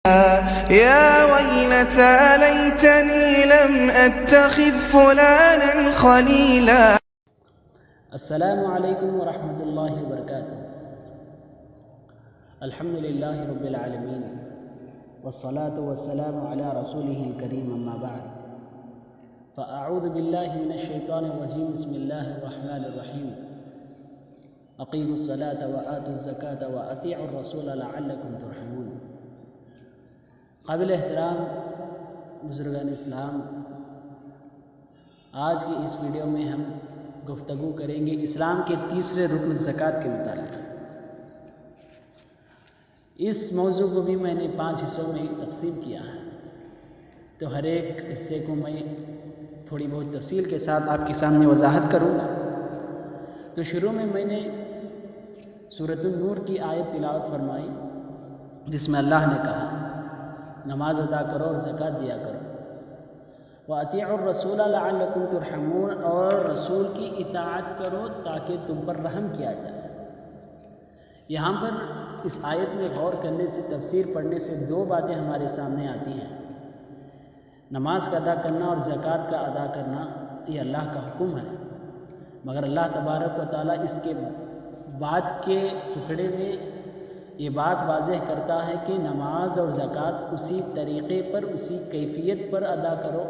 يا ويلتى ليتني لم أتخذ فلانا خليلا. السلام علیکم ورحمۃ اللہ وبرکاتہ۔ الحمد للہ رب العالمین والصلاة والسلام علی رسولہ الکریم اما بعد فاعوذ باللہ من الشیطان الرجیم بسم اللہ الرحمن الرحیم اقیموا الصلاة وآتوا الزکاة واطیعوا الرسول لعلکم ترحمون۔ قابل احترام بزرگان اسلام، آج کی اس ویڈیو میں ہم گفتگو کریں گے اسلام کے تیسرے رکن زکوٰۃ کے متعلق۔ اس موضوع کو بھی میں نے 5 حصوں میں تقسیم کیا ہے، تو ہر ایک حصے کو میں تھوڑی بہت تفصیل کے ساتھ آپ کے سامنے وضاحت کروں گا۔ تو شروع میں نے سورۃ النور کی آیت تلاوت فرمائی، جس میں اللہ نے کہا نماز ادا کرو اور زکوٰۃ دیا کرو، وَأَطِيعُوا الرَّسُولَ لَعَلَّكُمْ تُرْحَمُونَ، اور رسول کی اطاعت کرو تاکہ تم پر رحم کیا جائے۔ یہاں پر اس آیت میں غور کرنے سے، تفسیر پڑھنے سے 2 باتیں ہمارے سامنے آتی ہیں۔ نماز کا ادا کرنا اور زکوٰۃ کا ادا کرنا یہ اللہ کا حکم ہے، مگر اللہ تبارک و تعالیٰ اس کے بعد کے ٹکڑے میں یہ بات واضح کرتا ہے کہ نماز اور زکوٰۃ اسی طریقے پر، اسی کیفیت پر ادا کرو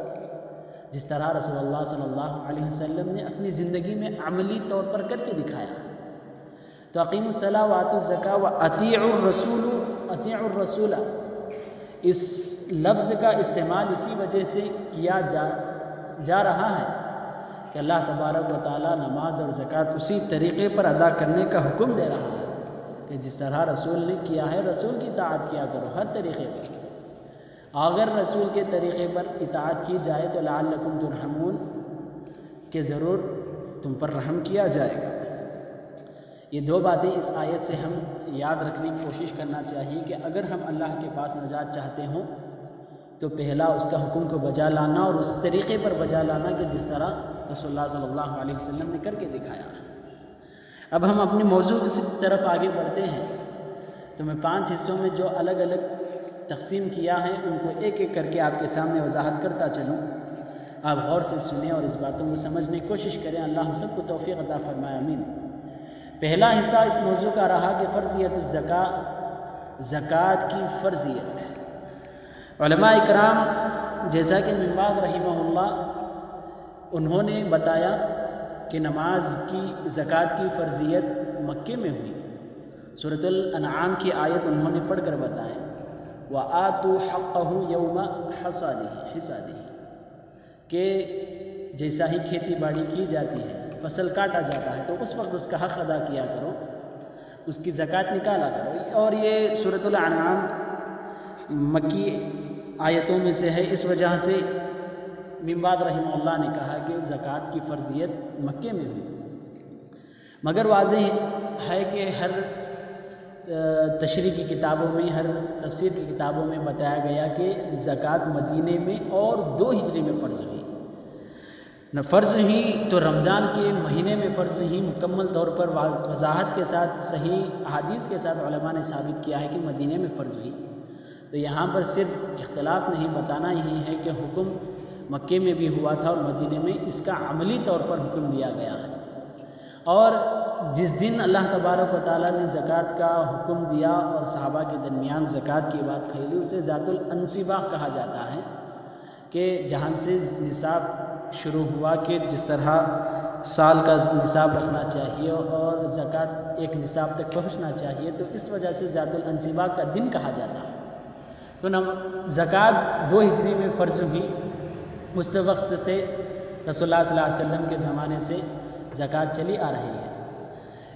جس طرح رسول اللہ صلی اللہ علیہ وسلم نے اپنی زندگی میں عملی طور پر کر کے دکھایا۔ تو اقیموا الصلاۃ وآتوا الزکاۃ واطیعوا الرسول، اس لفظ کا استعمال اسی وجہ سے کیا جا رہا ہے کہ اللہ تبارک و تعالیٰ نماز اور زکوٰۃ اسی طریقے پر ادا کرنے کا حکم دے رہا ہے کہ جس طرح رسول نے کیا ہے، رسول کی اطاعت کیا کرو ہر طریقے پر۔ اگر رسول کے طریقے پر اطاعت کی جائے تو لعلکم ترحمون، کہ ضرور تم پر رحم کیا جائے گا۔ یہ 2 باتیں اس آیت سے ہم یاد رکھنے کی کوشش کرنا چاہیے کہ اگر ہم اللہ کے پاس نجات چاہتے ہوں تو پہلا اس کا حکم کو بجا لانا اور اس طریقے پر بجا لانا کہ جس طرح رسول اللہ صلی اللہ علیہ وسلم نے کر کے دکھایا ہے۔ اب ہم اپنے موضوع کی طرف آگے بڑھتے ہیں، تو میں 5 حصوں میں جو الگ الگ تقسیم کیا ہے ان کو ایک ایک کر کے آپ کے سامنے وضاحت کرتا چلوں۔ آپ غور سے سنیں اور اس باتوں کو سمجھنے کی کوشش کریں۔ اللہ ہم سب کو توفیق عطا فرمائے، آمین۔ پہلا حصہ اس موضوع کا رہا کہ فرضیت الزکاۃ، زکوٰۃ کی فرضیت۔ علماء اکرام جیسا کہ ابن باز رحمہ اللہ انہوں نے بتایا کہ نماز کی، زکوٰۃ کی فرضیت مکے میں ہوئی۔ سورۃ الانعام کی آیت انہوں نے پڑھ کر بتایا وَآتُوا حَقَّهُ يَوْمَ حَصَادِهِ، کہ جیسا ہی کھیتی باڑی کی جاتی ہے، فصل کاٹا جاتا ہے، تو اس وقت اس کا حق ادا کیا کرو، اس کی زکوٰۃ نکالا کرو۔ اور یہ سورۃ الانعام مکی آیتوں میں سے ہے، اس وجہ سے ابن باز رحمہ اللہ نے کہا کہ زکوٰۃ کی فرضیت مکے میں ہوئی۔ مگر واضح ہے کہ ہر تشریح کی کتابوں میں، ہر تفسیر کی کتابوں میں بتایا گیا کہ زکوٰۃ مدینے میں اور 2 ہجری میں فرض ہوئی۔ نہ فرض ہوئی تو رمضان کے مہینے میں فرض ہوئی، مکمل طور پر وضاحت کے ساتھ صحیح احادیث کے ساتھ علماء نے ثابت کیا ہے کہ مدینے میں فرض ہوئی۔ تو یہاں پر صرف اختلاف نہیں، بتانا ہی ہے کہ حکم مکے میں بھی ہوا تھا اور مدینے میں اس کا عملی طور پر حکم دیا گیا ہے۔ اور جس دن اللہ تبارک و تعالیٰ نے زکوٰۃ کا حکم دیا اور صحابہ کے درمیان زکوٰۃ کی بات پھیلی، اسے ذات الانصبہ کہا جاتا ہے، کہ جہاں سے نصاب شروع ہوا کہ جس طرح سال کا نصاب رکھنا چاہیے اور زکوٰۃ ایک نصاب تک پہنچنا چاہیے، تو اس وجہ سے ذات الانصبہ کا دن کہا جاتا ہے۔ تو زکوٰۃ 2 ہجری میں فرض ہوئی۔ اس وقت سے رسول اللہ صلی اللہ علیہ وسلم کے زمانے سے زکوٰۃ چلی آ رہی ہے۔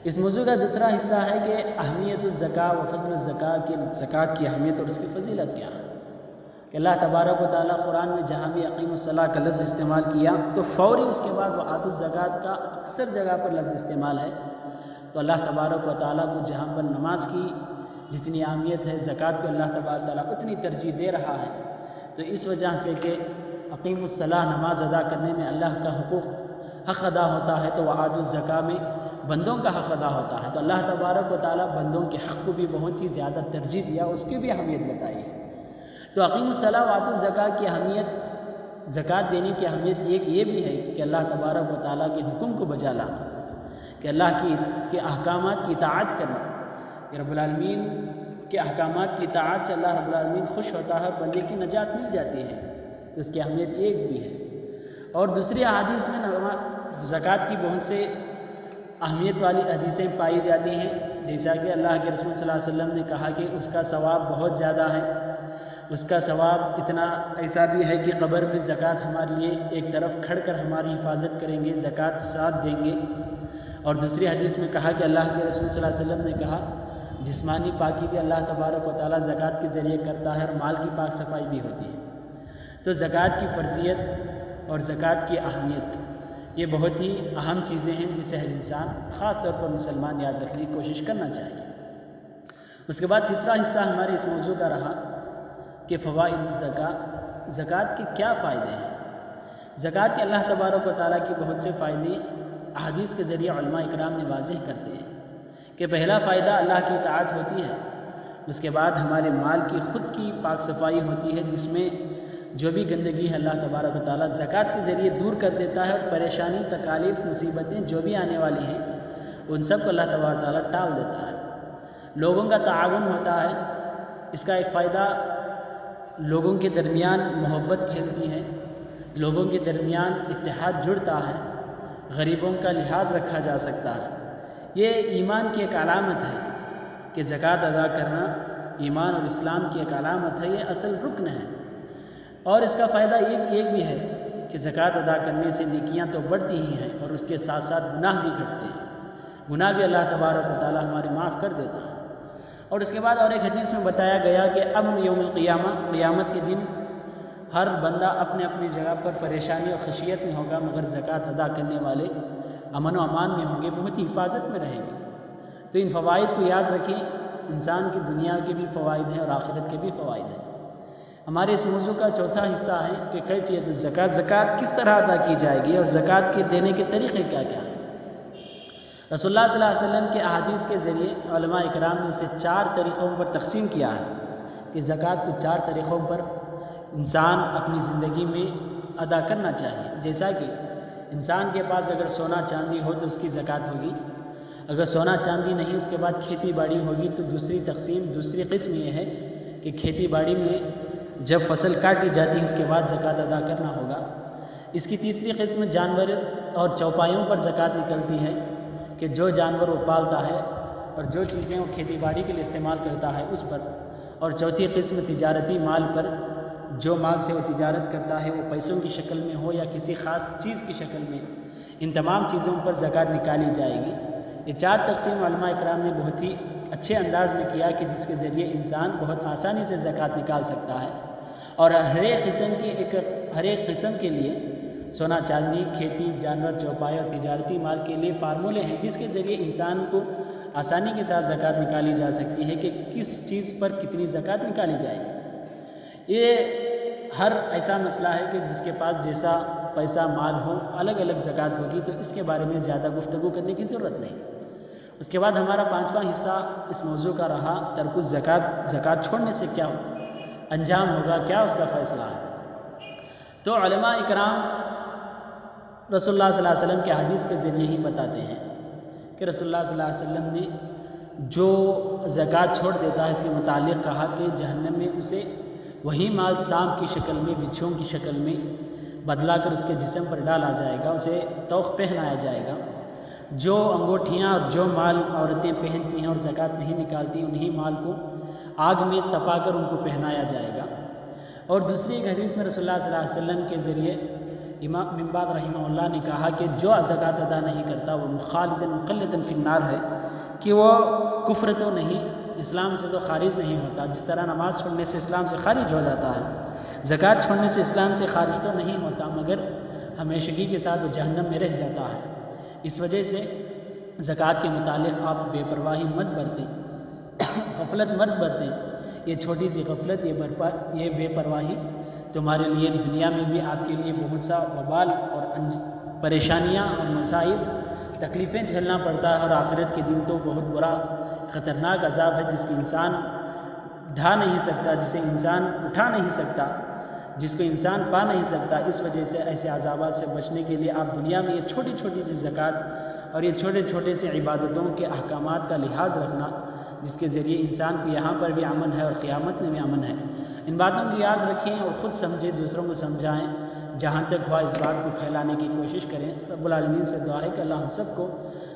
اس موضوع کا دوسرا حصہ ہے کہ اہمیت الزکاۃ و فضل الزکاۃ، کی زکوٰۃ کی اہمیت اور اس کی فضیلت کیا ہے۔ کہ اللہ تبارک و تعالیٰ قرآن میں جہاں بھی اقیم الصلاۃ کا لفظ استعمال کیا تو فوری اس کے بعد وآتوا الزکاۃ کا اکثر جگہ پر لفظ استعمال ہے۔ تو اللہ تبارک و تعالیٰ کو جہاں پر نماز کی جتنی اہمیت ہے، زکوٰۃ کو اللہ تبارک و تعالیٰ اتنی ترجیح دے رہا ہے۔ تو اس وجہ سے کہ اقیم الصلاۃ، نماز ادا کرنے میں اللہ کا حق ادا ہوتا ہے، تو وآتوا الزکاۃ میں بندوں کا حق ادا ہوتا ہے۔ تو اللہ تبارک و تعالیٰ بندوں کے حق کو بھی بہت ہی زیادہ ترجیح دیا، اس کی بھی اہمیت بتائی ہے۔ تو اقیم الصلاۃ وآتوا الزکاۃ کی اہمیت، زکوٰۃ دینے کی اہمیت ایک یہ بھی ہے کہ اللہ تبارک و تعالیٰ کے حکم کو بجا لانا، کہ اللہ کے احکامات کی اطاعت کرنا. یہ رب العالمین کے احکامات کی اطاعت سے اللہ رب العالمین خوش ہوتا ہے اور بندے کی نجات مل جاتی ہے، تو اس کی اہمیت ایک بھی ہے. اور دوسری احادیث میں زکوٰۃ کی بہت سے اہمیت والی حدیثیں پائی جاتی ہیں، جیسا کہ اللہ کے رسول صلی اللہ علیہ وسلم نے کہا کہ اس کا ثواب بہت زیادہ ہے. اس کا ثواب اتنا ایسا بھی ہے کہ قبر میں زکوٰۃ ہمارے لیے ایک طرف کھڑ کر ہماری حفاظت کریں گے، زکوٰۃ ساتھ دیں گے. اور دوسری حدیث میں کہا کہ اللہ کے رسول صلی اللہ علیہ وسلم نے کہا جسمانی پاکی بھی اللہ تبارک و تعالیٰ زکوٰۃ کے ذریعے کرتا ہے اور مال کی پاک صفائی بھی ہوتی ہے. تو زکوٰۃ کی فرضیت اور زکوٰۃ کی اہمیت یہ بہت ہی اہم چیزیں ہیں جسے ہر انسان خاص طور پر مسلمان یاد رکھنے کی کوشش کرنا چاہیے. اس کے بعد تیسرا حصہ ہمارے اس موضوع کا رہا کہ فوائد الزکاۃ، زکوٰۃ کے کیا فائدے ہیں. زکوٰۃ کے اللہ تبارک و تعالیٰ کی بہت سے فائدے احادیث کے ذریعے علماء اکرام نے واضح کرتے ہیں کہ پہلا فائدہ اللہ کی اطاعت ہوتی ہے. اس کے بعد ہمارے مال کی خود کی پاک صفائی ہوتی ہے، جس میں جو بھی گندگی ہے اللہ تبارک و تعالیٰ زکوٰۃ کے ذریعے دور کر دیتا ہے، اور پریشانی، تکالیف، مصیبتیں جو بھی آنے والی ہیں ان سب کو اللہ تبارک و تعالیٰ ٹال دیتا ہے. لوگوں کا تعاون ہوتا ہے. اس کا ایک فائدہ لوگوں کے درمیان محبت پھیلتی ہے، لوگوں کے درمیان اتحاد جڑتا ہے، غریبوں کا لحاظ رکھا جا سکتا ہے. یہ ایمان کی ایک علامت ہے کہ زکوٰۃ ادا کرنا ایمان اور اسلام کی ایک علامت ہے، یہ اصل رکن ہے. اور اس کا فائدہ ایک بھی ہے کہ زکوٰۃ ادا کرنے سے نیکیاں تو بڑھتی ہی ہیں اور اس کے ساتھ ساتھ گناہ بھی گھٹتے ہیں. گناہ بھی اللہ تبارک و تعالیٰ ہمارے معاف کر دیتا ہے. اور اس کے بعد اور ایک حدیث میں بتایا گیا کہ امن یوم القیامہ، قیامت کے دن ہر بندہ اپنے اپنی جگہ پر پریشانی اور خشیت میں ہوگا، مگر زکوٰۃ ادا کرنے والے امن و امان میں ہوں گے، بہت ہی حفاظت میں رہیں گے. تو ان فوائد کو یاد رکھیں. انسان کی دنیا کے بھی فوائد ہیں اور آخرت کے بھی فوائد ہیں. ہمارے اس موضوع کا چوتھا حصہ ہے کہ کیفیت الزکوٰۃ، زکوٰۃ کس طرح ادا کی جائے گی اور زکوٰۃ کے دینے کے طریقے کیا کیا ہیں. رسول اللہ صلی اللہ علیہ وسلم کے احادیث کے ذریعے علماء اکرام نے اسے 4 طریقوں پر تقسیم کیا ہے کہ زکوٰۃ کو 4 طریقوں پر انسان اپنی زندگی میں ادا کرنا چاہیے. جیسا کہ انسان کے پاس اگر سونا چاندی ہو تو اس کی زکوٰۃ ہوگی. اگر سونا چاندی نہیں، اس کے بعد کھیتی باڑی ہوگی، تو دوسری قسم یہ ہے کہ کھیتی باڑی میں جب فصل کاٹی جاتی ہے اس کے بعد زکوٰۃ ادا کرنا ہوگا. اس کی تیسری قسم جانور اور چوپایوں پر زکوٰۃ نکلتی ہے کہ جو جانور وہ پالتا ہے اور جو چیزیں وہ کھیتی باڑی کے لیے استعمال کرتا ہے اس پر. اور چوتھی قسم تجارتی مال پر، جو مال سے وہ تجارت کرتا ہے وہ پیسوں کی شکل میں ہو یا کسی خاص چیز کی شکل میں، ان تمام چیزوں پر زکوٰۃ نکالی جائے گی. یہ 4 تقسیم علماء اکرام نے بہت ہی اچھے انداز میں کیا کہ جس کے ذریعے انسان بہت آسانی سے زکوٰۃ نکال سکتا ہے. اور ہر ایک قسم کے لیے سونا چاندی، کھیتی، جانور، چوپائے اور تجارتی مال کے لیے فارمولے ہیں جس کے ذریعے انسان کو آسانی کے ساتھ زکوٰۃ نکالی جا سکتی ہے کہ کس چیز پر کتنی زکوٰۃ نکالی جائے گی. یہ ہر ایسا مسئلہ ہے کہ جس کے پاس جیسا پیسہ مال ہو الگ الگ زکوٰۃ ہوگی، تو اس کے بارے میں زیادہ گفتگو کرنے کی ضرورت نہیں. اس کے بعد ہمارا 5واں حصہ اس موضوع کا رہا ترک الزکوٰۃ، زکوٰۃ چھوڑنے سے کیا انجام ہوگا، کیا اس کا فیصلہ ہے. تو علماء اکرام رسول اللہ صلی اللہ علیہ وسلم کے حدیث کے ذریعے ہی بتاتے ہیں کہ رسول اللہ صلی اللہ علیہ وسلم نے جو زکوٰۃ چھوڑ دیتا ہے اس کے متعلق کہا کہ جہنم میں اسے وہی مال سانپ کی شکل میں، بچھوؤں کی شکل میں بدلا کر اس کے جسم پر ڈالا جائے گا، اسے طوق پہنایا جائے گا. جو انگوٹھیاں اور جو مال عورتیں پہنتی ہیں اور زکوٰۃ نہیں نکالتی، انہی مال کو آگ میں تپا کر ان کو پہنایا جائے گا. اور دوسری ایک حدیث میں رسول اللہ صلی اللہ علیہ وسلم کے ذریعے امام بن باز رحمہ اللہ نے کہا کہ جو زکوٰۃ ادا نہیں کرتا وہ خالداً مخلداً فی النار ہے، کہ وہ کفر تو نہیں، اسلام سے تو خارج نہیں ہوتا. جس طرح نماز چھوڑنے سے اسلام سے خارج ہو جاتا ہے، زکوٰۃ چھوڑنے سے اسلام سے خارج تو نہیں ہوتا، مگر ہمیشگی کے ساتھ وہ جہنم میں رہ جاتا ہے. اس وجہ سے زکوٰۃ کے متعلق آپ بے پرواہی مت برتیں، غفلت مت برتیں. یہ چھوٹی سی غفلت، یہ بے پرواہی تمہارے لیے دنیا میں بھی آپ کے لیے بہت سا وبال اور پریشانیاں اور مصائب، تکلیفیں جھیلنا پڑتا ہے. اور آخرت کے دن تو بہت برا خطرناک عذاب ہے جس کی انسان ڈھا نہیں سکتا، جسے انسان اٹھا نہیں سکتا، جس کو انسان پا نہیں سکتا، اس وجہ سے ایسے عذابات سے بچنے کے لیے آپ دنیا میں یہ چھوٹی چھوٹی سی زکوٰۃ اور یہ چھوٹے چھوٹے سے عبادتوں کے احکامات کا لحاظ رکھنا، جس کے ذریعے انسان کو یہاں پر بھی امن ہے اور قیامت میں بھی امن ہے۔ ان باتوں کو یاد رکھیں اور خود سمجھیں، دوسروں کو سمجھائیں، جہاں تک ہوا اس بات کو پھیلانے کی کوشش کریں۔ رب العالمین سے دعا ہے کہ اللہ ہم سب کو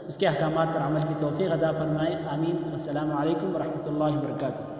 اس کے احکامات پر عمل کی توفیق عطا فرمائے، آمین۔ السلام علیکم ورحمۃ اللہ وبرکاتہ۔